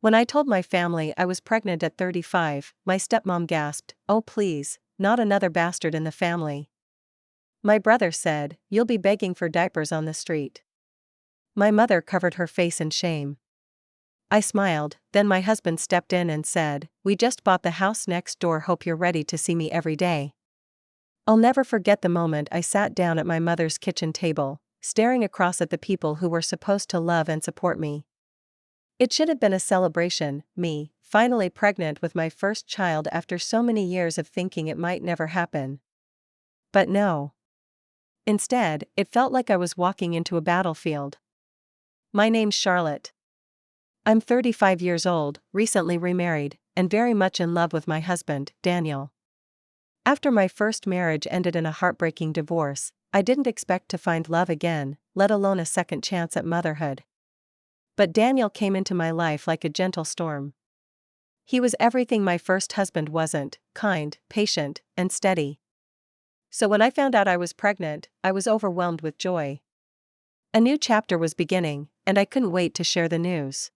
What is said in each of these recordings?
When I told my family I was pregnant at 35, my stepmom gasped, "Oh please, not another bastard in the family." My brother said, "You'll be begging for diapers on the street." My mother covered her face in shame. I smiled, then my husband stepped in and said, "We just bought the house next door, hope you're ready to see me every day." I'll never forget the moment I sat down at my mother's kitchen table, staring across at the people who were supposed to love and support me. It should have been a celebration, me, finally pregnant with my first child after so many years of thinking it might never happen. But no. Instead, it felt like I was walking into a battlefield. My name's Charlotte. I'm 35 years old, recently remarried, and very much in love with my husband, Daniel. After my first marriage ended in a heartbreaking divorce, I didn't expect to find love again, let alone a second chance at motherhood. But Daniel came into my life like a gentle storm. He was everything my first husband wasn't: kind, patient, and steady. So when I found out I was pregnant, I was overwhelmed with joy. A new chapter was beginning, and I couldn't wait to share the news.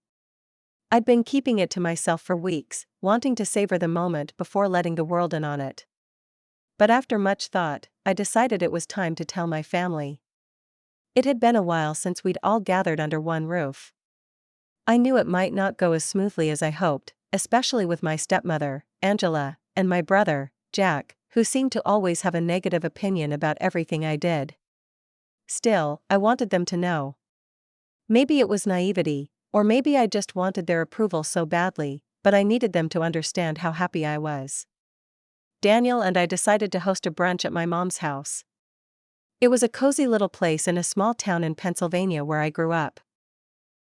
I'd been keeping it to myself for weeks, wanting to savor the moment before letting the world in on it. But after much thought, I decided it was time to tell my family. It had been a while since we'd all gathered under one roof. I knew it might not go as smoothly as I hoped, especially with my stepmother, Angela, and my brother, Jack, who seemed to always have a negative opinion about everything I did. Still, I wanted them to know. Maybe it was naivety, or maybe I just wanted their approval so badly, but I needed them to understand how happy I was. Daniel and I decided to host a brunch at my mom's house. It was a cozy little place in a small town in Pennsylvania where I grew up.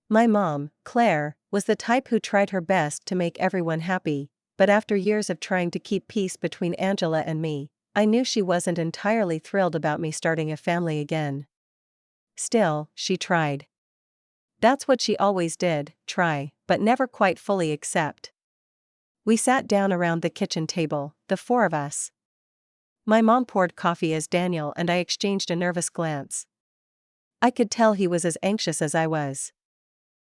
My mom, Claire, was the type who tried her best to make everyone happy, but after years of trying to keep peace between Angela and me, I knew she wasn't entirely thrilled about me starting a family again. Still, she tried. That's what she always did, try, but never quite fully accept. We sat down around the kitchen table, the four of us. My mom poured coffee as Daniel and I exchanged a nervous glance. I could tell he was as anxious as I was.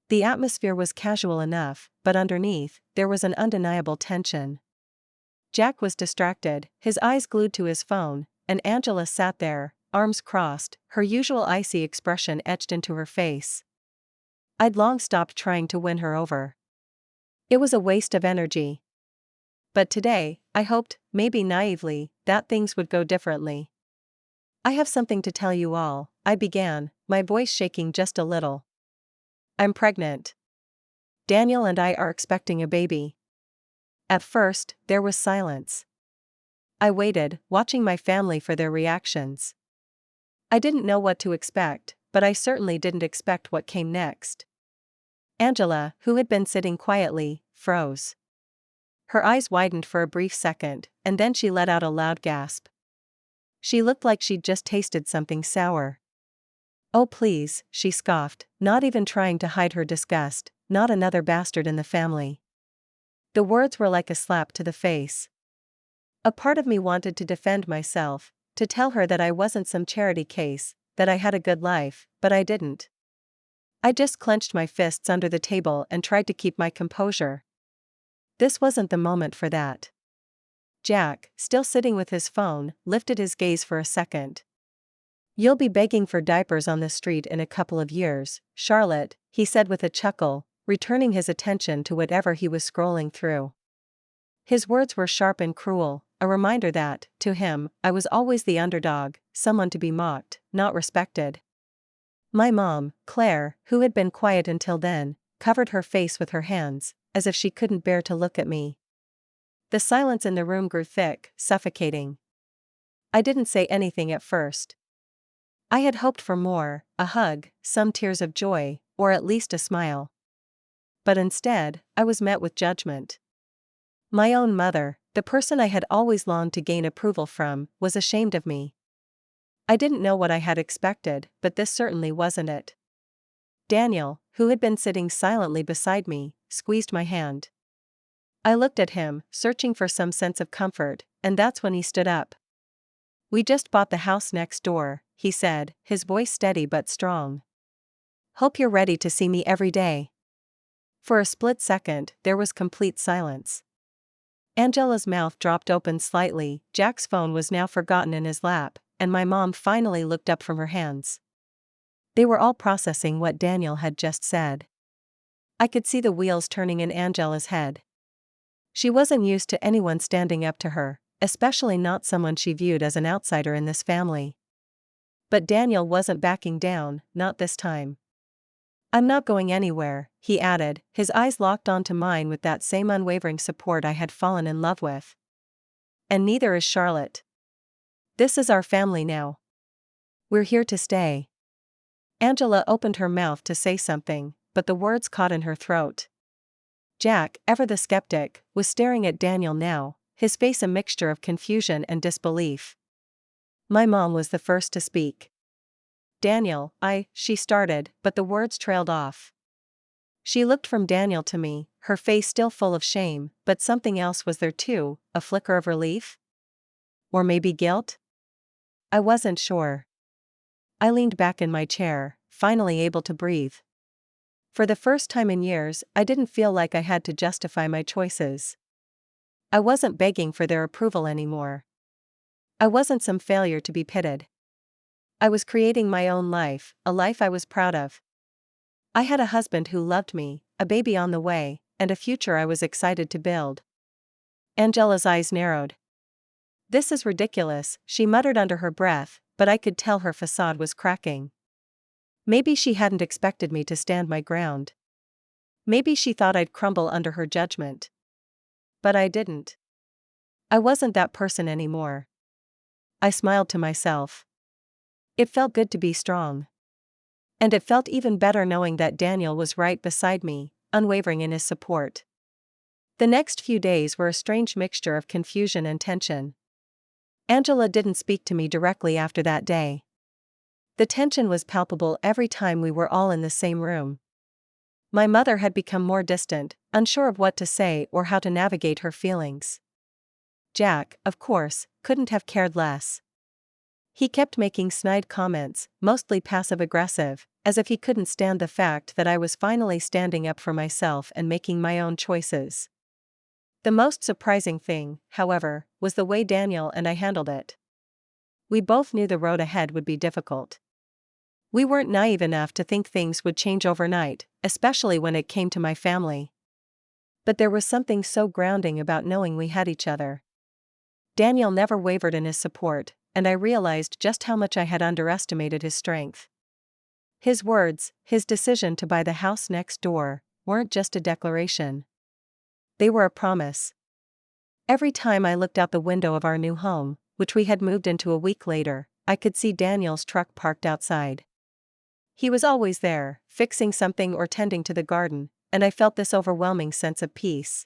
The atmosphere was casual enough, but underneath, there was an undeniable tension. Jack was distracted, his eyes glued to his phone, and Angela sat there, arms crossed, her usual icy expression etched into her face. I'd long stopped trying to win her over. It was a waste of energy. But today, I hoped, maybe naively, that things would go differently. "I have something to tell you all," I began, my voice shaking just a little. "I'm pregnant. Daniel and I are expecting a baby." At first, there was silence. I waited, watching my family for their reactions. I didn't know what to expect, but I certainly didn't expect what came next. Angela, who had been sitting quietly, froze. Her eyes widened for a brief second, and then she let out a loud gasp. She looked like she'd just tasted something sour. "Oh please," she scoffed, not even trying to hide her disgust, "not another bastard in the family." The words were like a slap to the face. A part of me wanted to defend myself, to tell her that I wasn't some charity case, that I had a good life, but I didn't. I just clenched my fists under the table and tried to keep my composure. This wasn't the moment for that. Jack, still sitting with his phone, lifted his gaze for a second. "You'll be begging for diapers on the street in a couple of years, Charlotte," he said with a chuckle, returning his attention to whatever he was scrolling through. His words were sharp and cruel, a reminder that, to him, I was always the underdog, someone to be mocked, not respected. My mom, Claire, who had been quiet until then, covered her face with her hands, as if she couldn't bear to look at me. The silence in the room grew thick, suffocating. I didn't say anything at first. I had hoped for more, a hug, some tears of joy, or at least a smile. But instead, I was met with judgment. My own mother, the person I had always longed to gain approval from, was ashamed of me. I didn't know what I had expected, but this certainly wasn't it. Daniel, who had been sitting silently beside me, squeezed my hand. I looked at him, searching for some sense of comfort, and that's when he stood up. "We just bought the house next door," he said, his voice steady but strong. "Hope you're ready to see me every day." For a split second, there was complete silence. Angela's mouth dropped open slightly, Jack's phone was now forgotten in his lap, and my mom finally looked up from her hands. They were all processing what Daniel had just said. I could see the wheels turning in Angela's head. She wasn't used to anyone standing up to her, especially not someone she viewed as an outsider in this family. But Daniel wasn't backing down, not this time. "I'm not going anywhere," he added, his eyes locked onto mine with that same unwavering support I had fallen in love with. "And neither is Charlotte. This is our family now. We're here to stay." Angela opened her mouth to say something, but the words caught in her throat. Jack, ever the skeptic, was staring at Daniel now, his face a mixture of confusion and disbelief. My mom was the first to speak. "Daniel, she started, but the words trailed off. She looked from Daniel to me, her face still full of shame, but something else was there too, a flicker of relief? Or maybe guilt? I wasn't sure. I leaned back in my chair, finally able to breathe. For the first time in years, I didn't feel like I had to justify my choices. I wasn't begging for their approval anymore. I wasn't some failure to be pitied. I was creating my own life, a life I was proud of. I had a husband who loved me, a baby on the way, and a future I was excited to build. Angela's eyes narrowed. "This is ridiculous," she muttered under her breath, but I could tell her facade was cracking. Maybe she hadn't expected me to stand my ground. Maybe she thought I'd crumble under her judgment. But I didn't. I wasn't that person anymore. I smiled to myself. It felt good to be strong. And it felt even better knowing that Daniel was right beside me, unwavering in his support. The next few days were a strange mixture of confusion and tension. Angela didn't speak to me directly after that day. The tension was palpable every time we were all in the same room. My mother had become more distant, unsure of what to say or how to navigate her feelings. Jack, of course, couldn't have cared less. He kept making snide comments, mostly passive-aggressive, as if he couldn't stand the fact that I was finally standing up for myself and making my own choices. The most surprising thing, however, was the way Daniel and I handled it. We both knew the road ahead would be difficult. We weren't naive enough to think things would change overnight, especially when it came to my family. But there was something so grounding about knowing we had each other. Daniel never wavered in his support, and I realized just how much I had underestimated his strength. His words, his decision to buy the house next door, weren't just a declaration. They were a promise. Every time I looked out the window of our new home, which we had moved into a week later, I could see Daniel's truck parked outside. He was always there, fixing something or tending to the garden, and I felt this overwhelming sense of peace.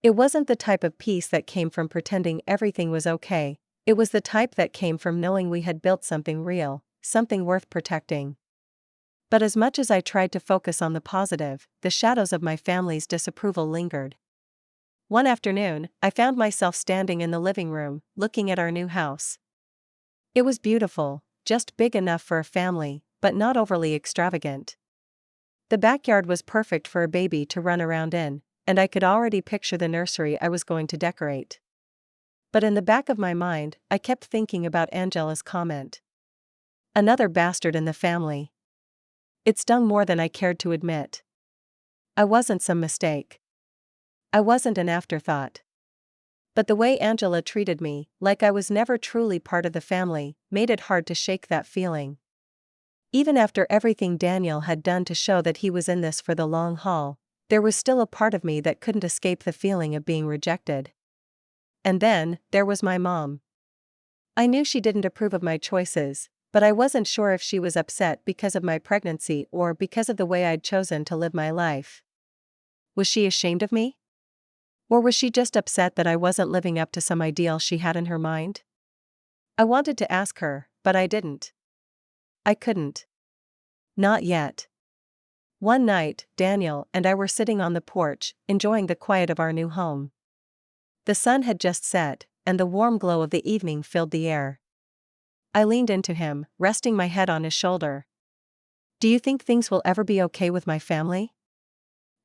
It wasn't the type of peace that came from pretending everything was okay, it was the type that came from knowing we had built something real, something worth protecting. But as much as I tried to focus on the positive, the shadows of my family's disapproval lingered. One afternoon, I found myself standing in the living room, looking at our new house. It was beautiful, just big enough for a family, but not overly extravagant. The backyard was perfect for a baby to run around in, and I could already picture the nursery I was going to decorate. But in the back of my mind, I kept thinking about Angela's comment. Another bastard in the family. It stung more than I cared to admit. I wasn't some mistake. I wasn't an afterthought. But the way Angela treated me, like I was never truly part of the family, made it hard to shake that feeling. Even after everything Daniel had done to show that he was in this for the long haul, there was still a part of me that couldn't escape the feeling of being rejected. And then, there was my mom. I knew she didn't approve of my choices, but I wasn't sure if she was upset because of my pregnancy or because of the way I'd chosen to live my life. Was she ashamed of me? Or was she just upset that I wasn't living up to some ideal she had in her mind? I wanted to ask her, but I didn't. I couldn't. Not yet. One night, Daniel and I were sitting on the porch, enjoying the quiet of our new home. The sun had just set, and the warm glow of the evening filled the air. I leaned into him, resting my head on his shoulder. "Do you think things will ever be okay with my family?"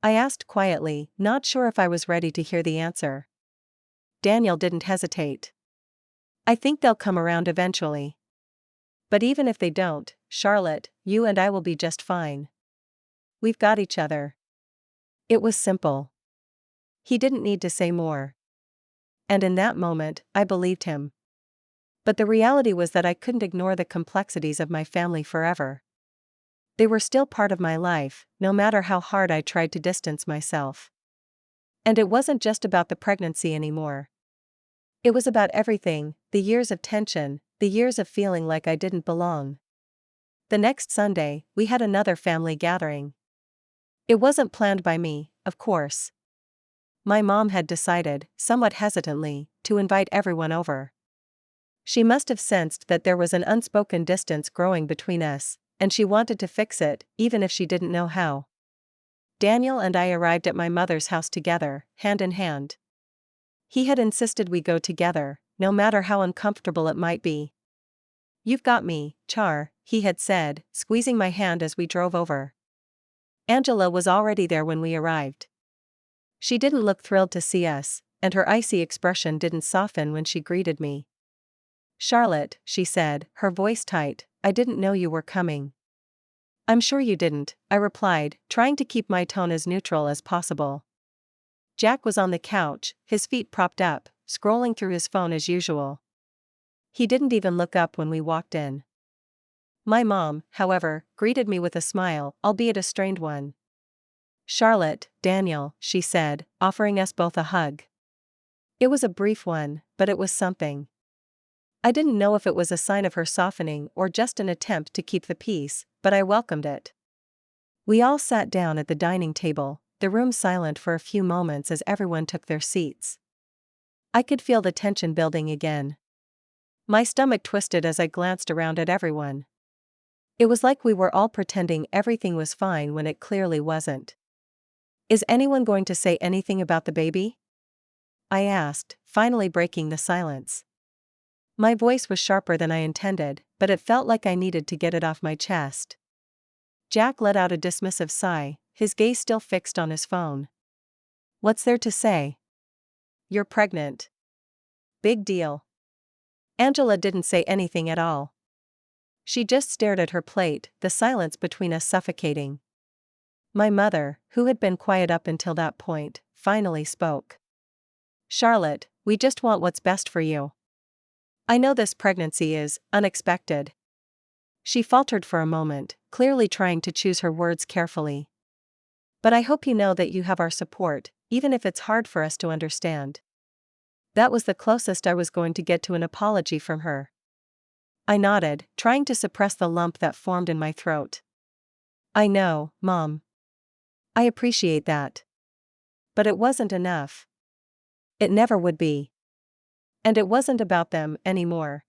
I asked quietly, not sure if I was ready to hear the answer. Daniel didn't hesitate. I think they'll come around eventually. But even if they don't, Charlotte, you and I will be just fine. We've got each other. It was simple. He didn't need to say more. And in that moment, I believed him. But the reality was that I couldn't ignore the complexities of my family forever. They were still part of my life, no matter how hard I tried to distance myself. And it wasn't just about the pregnancy anymore. It was about everything, the years of tension, the years of feeling like I didn't belong. The next Sunday, we had another family gathering. It wasn't planned by me, of course. My mom had decided, somewhat hesitantly, to invite everyone over. She must have sensed that there was an unspoken distance growing between us, and she wanted to fix it, even if she didn't know how. Daniel and I arrived at my mother's house together, hand in hand. He had insisted we go together, no matter how uncomfortable it might be. "You've got me, Char," he had said, squeezing my hand as we drove over. Angela was already there when we arrived. She didn't look thrilled to see us, and her icy expression didn't soften when she greeted me. "Charlotte," she said, her voice tight, "I didn't know you were coming." "I'm sure you didn't," I replied, trying to keep my tone as neutral as possible. Jack was on the couch, his feet propped up, scrolling through his phone as usual. He didn't even look up when we walked in. My mom, however, greeted me with a smile, albeit a strained one. "Charlotte, Daniel," she said, offering us both a hug. It was a brief one, but it was something. I didn't know if it was a sign of her softening or just an attempt to keep the peace, but I welcomed it. We all sat down at the dining table, the room silent for a few moments as everyone took their seats. I could feel the tension building again. My stomach twisted as I glanced around at everyone. It was like we were all pretending everything was fine when it clearly wasn't. "Is anyone going to say anything about the baby?" I asked, finally breaking the silence. My voice was sharper than I intended, but it felt like I needed to get it off my chest. Jack let out a dismissive sigh, his gaze still fixed on his phone. "What's there to say? You're pregnant. Big deal." Angela didn't say anything at all. She just stared at her plate, the silence between us suffocating. My mother, who had been quiet up until that point, finally spoke. "Charlotte, we just want what's best for you. I know this pregnancy is unexpected." She faltered for a moment, clearly trying to choose her words carefully. "But I hope you know that you have our support, even if it's hard for us to understand." That was the closest I was going to get to an apology from her. I nodded, trying to suppress the lump that formed in my throat. "I know, Mom. I appreciate that. But it wasn't enough. It never would be. And it wasn't about them anymore.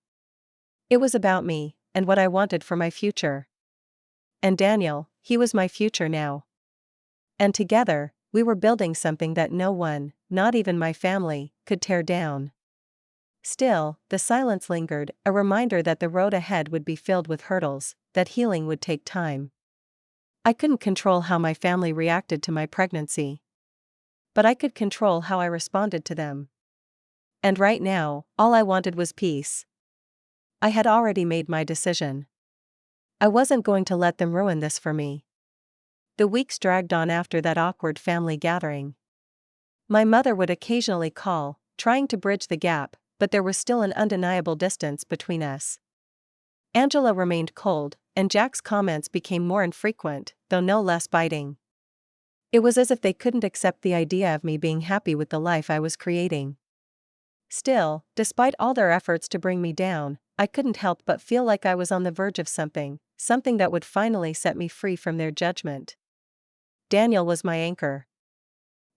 It was about me, and what I wanted for my future. And Daniel, he was my future now. And together, we were building something that no one, not even my family, could tear down." Still, the silence lingered, a reminder that the road ahead would be filled with hurdles, that healing would take time. I couldn't control how my family reacted to my pregnancy. But I could control how I responded to them. And right now, all I wanted was peace. I had already made my decision. I wasn't going to let them ruin this for me. The weeks dragged on after that awkward family gathering. My mother would occasionally call, trying to bridge the gap, but there was still an undeniable distance between us. Angela remained cold, and Jack's comments became more infrequent, though no less biting. It was as if they couldn't accept the idea of me being happy with the life I was creating. Still, despite all their efforts to bring me down, I couldn't help but feel like I was on the verge of something that would finally set me free from their judgment. Daniel was my anchor.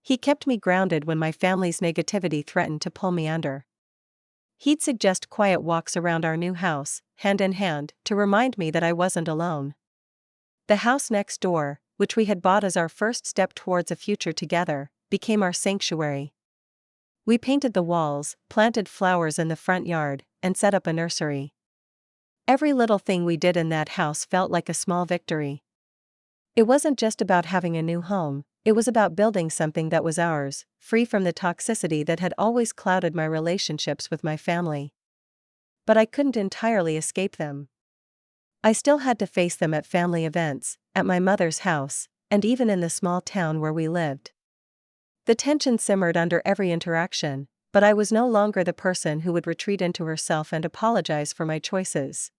He kept me grounded when my family's negativity threatened to pull me under. He'd suggest quiet walks around our new house, hand in hand, to remind me that I wasn't alone. The house next door, which we had bought as our first step towards a future together, became our sanctuary. We painted the walls, planted flowers in the front yard, and set up a nursery. Every little thing we did in that house felt like a small victory. It wasn't just about having a new home, It was about building something that was ours, free from the toxicity that had always clouded my relationships with my family. But I couldn't entirely escape them. I still had to face them at family events, at my mother's house, and even in the small town where we lived. The tension simmered under every interaction, but I was no longer the person who would retreat into herself and apologize for my choices.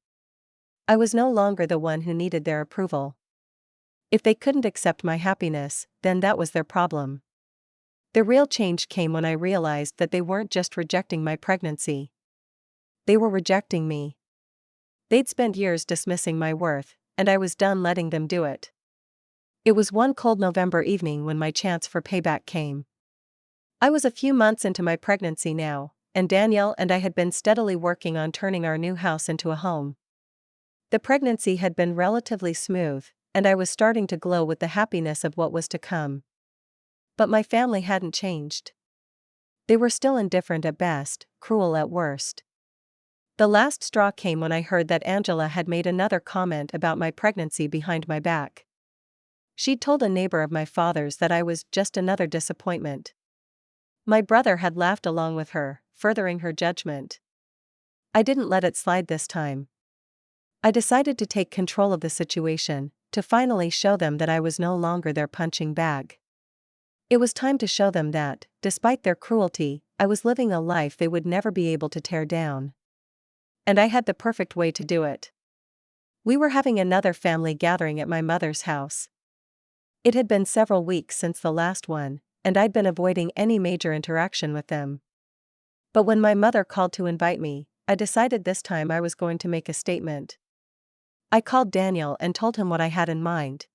I was no longer the one who needed their approval. If they couldn't accept my happiness, then that was their problem. The real change came when I realized that they weren't just rejecting my pregnancy. They were rejecting me. They'd spent years dismissing my worth, and I was done letting them do it. It was one cold November evening when my chance for payback came. I was a few months into my pregnancy now, and Danielle and I had been steadily working on turning our new house into a home. The pregnancy had been relatively smooth, and I was starting to glow with the happiness of what was to come. But my family hadn't changed. They were still indifferent at best, cruel at worst. The last straw came when I heard that Angela had made another comment about my pregnancy behind my back. She'd told a neighbor of my father's that I was just another disappointment. My brother had laughed along with her, furthering her judgment. I didn't let it slide this time. I decided to take control of the situation, to finally show them that I was no longer their punching bag. It was time to show them that, despite their cruelty, I was living a life they would never be able to tear down. And I had the perfect way to do it. We were having another family gathering at my mother's house. It had been several weeks since the last one, and I'd been avoiding any major interaction with them. But when my mother called to invite me, I decided this time I was going to make a statement. I called Daniel and told him what I had in mind.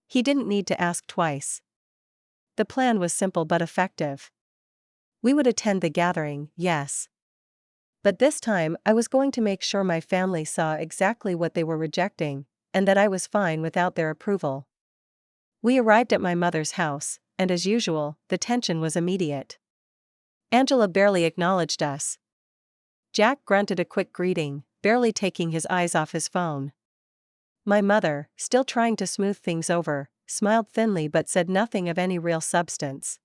He didn't need to ask twice. The plan was simple but effective. We would attend the gathering, yes. But this time I was going to make sure my family saw exactly what they were rejecting, and that I was fine without their approval. We arrived at my mother's house, and as usual, the tension was immediate. Angela barely acknowledged us. Jack grunted a quick greeting, barely taking his eyes off his phone. My mother, still trying to smooth things over, smiled thinly but said nothing of any real substance.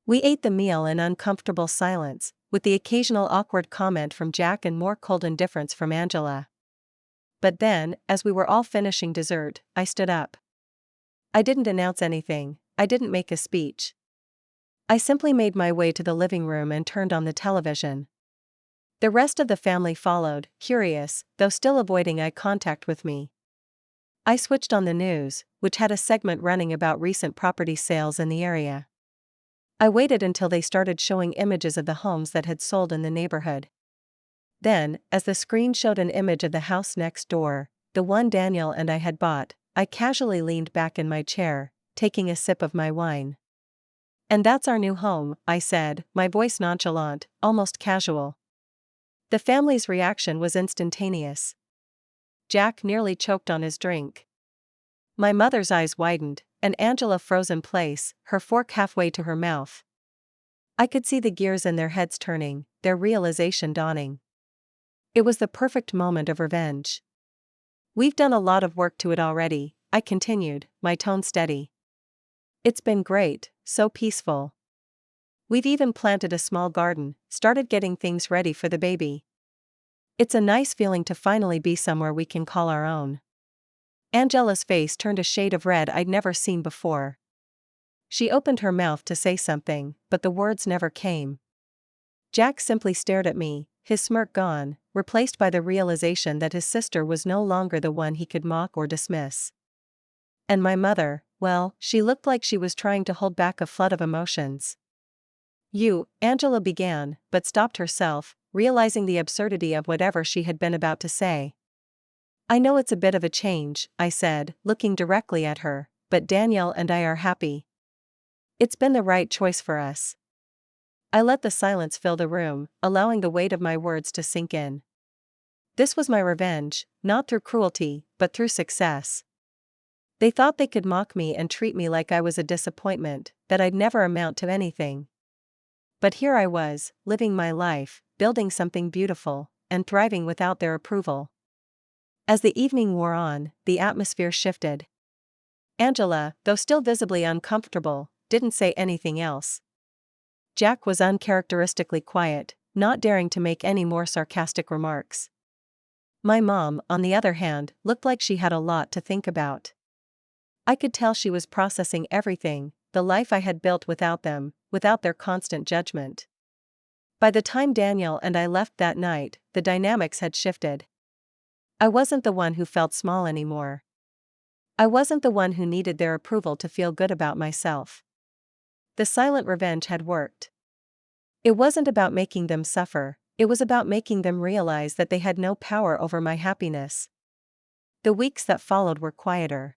We ate the meal in uncomfortable silence, with the occasional awkward comment from Jack and more cold indifference from Angela. But then, as we were all finishing dessert, I stood up. I didn't announce anything, I didn't make a speech. I simply made my way to the living room and turned on the television. The rest of the family followed, curious, though still avoiding eye contact with me. I switched on the news, which had a segment running about recent property sales in the area. I waited until they started showing images of the homes that had sold in the neighborhood. Then, as the screen showed an image of the house next door, the one Daniel and I had bought, I casually leaned back in my chair, taking a sip of my wine. "And that's our new home," I said, my voice nonchalant, almost casual. The family's reaction was instantaneous. Jack nearly choked on his drink. My mother's eyes widened, and Angela froze in place, her fork halfway to her mouth. I could see the gears in their heads turning, their realization dawning. It was the perfect moment of revenge. "We've done a lot of work to it already," I continued, my tone steady. "It's been great, so peaceful. We've even planted a small garden, started getting things ready for the baby. It's a nice feeling to finally be somewhere we can call our own." Angela's face turned a shade of red I'd never seen before. She opened her mouth to say something, but the words never came. Jack simply stared at me, his smirk gone, replaced by the realization that his sister was no longer the one he could mock or dismiss. And my mother, well, she looked like she was trying to hold back a flood of emotions. Angela began, but stopped herself, realizing the absurdity of whatever she had been about to say. "I know it's a bit of a change," I said, looking directly at her, "but Danielle and I are happy. It's been the right choice for us." I let the silence fill the room, allowing the weight of my words to sink in. This was my revenge, not through cruelty, but through success. They thought they could mock me and treat me like I was a disappointment, that I'd never amount to anything. But here I was, living my life, building something beautiful, and thriving without their approval. As the evening wore on, the atmosphere shifted. Angela, though still visibly uncomfortable, didn't say anything else. Jack was uncharacteristically quiet, not daring to make any more sarcastic remarks. My mom, on the other hand, looked like she had a lot to think about. I could tell she was processing everything, the life I had built without them, without their constant judgment. By the time Daniel and I left that night, the dynamics had shifted. I wasn't the one who felt small anymore. I wasn't the one who needed their approval to feel good about myself. The silent revenge had worked. It wasn't about making them suffer, it was about making them realize that they had no power over my happiness. The weeks that followed were quieter.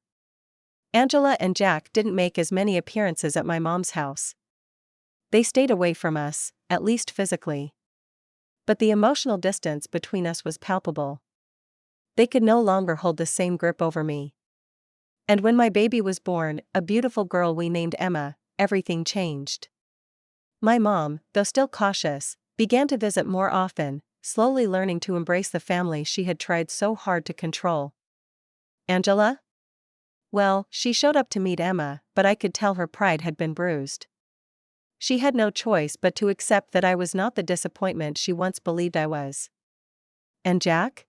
Angela and Jack didn't make as many appearances at my mom's house. They stayed away from us, at least physically. But the emotional distance between us was palpable. They could no longer hold the same grip over me. And when my baby was born, a beautiful girl we named Emma, everything changed. My mom, though still cautious, began to visit more often, slowly learning to embrace the family she had tried so hard to control. Angela? Well, she showed up to meet Emma, but I could tell her pride had been bruised. She had no choice but to accept that I was not the disappointment she once believed I was. And Jack?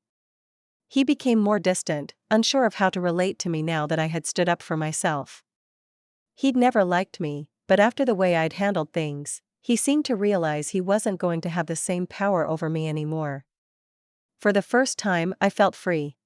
He became more distant, unsure of how to relate to me now that I had stood up for myself. He'd never liked me, but after the way I'd handled things, he seemed to realize he wasn't going to have the same power over me anymore. For the first time, I felt free.